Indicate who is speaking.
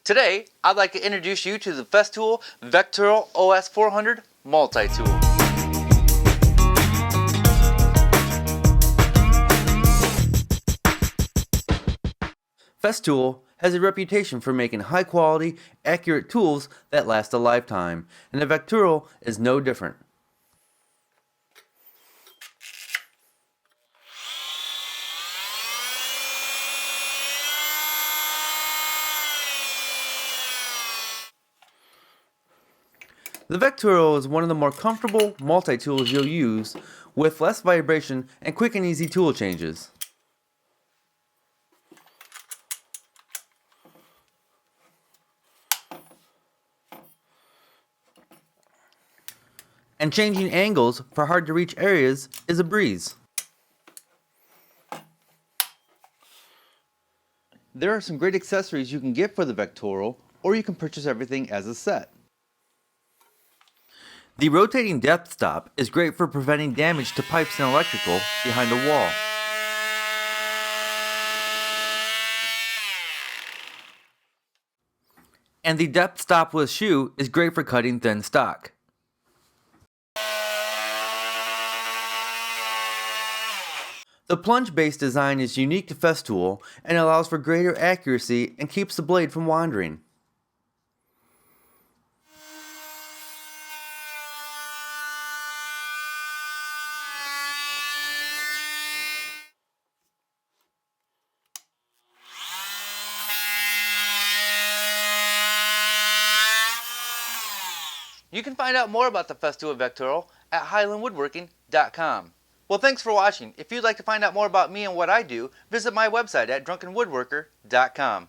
Speaker 1: Today, I'd like to introduce you to the Festool Vecturo OS400 Multitool. Festool has a reputation for making high-quality, accurate tools that last a lifetime, and the Vecturo is no different. The Vecturo is one of the more comfortable multi-tools you'll use, with less vibration and quick and easy tool changes. And changing angles for hard to reach areas is a breeze. There are some great accessories you can get for the Vecturo, or you can purchase everything as a set. The rotating depth stop is great for preventing damage to pipes and electrical behind a wall. And the depth stop with shoe is great for cutting thin stock. The plunge-based design is unique to Festool and allows for greater accuracy and keeps the blade from wandering. You can find out more about the Festool Vecturo at highlandwoodworking.com. Well, thanks for watching. If you'd like to find out more about me and what I do, visit my website at drunkenwoodworker.com.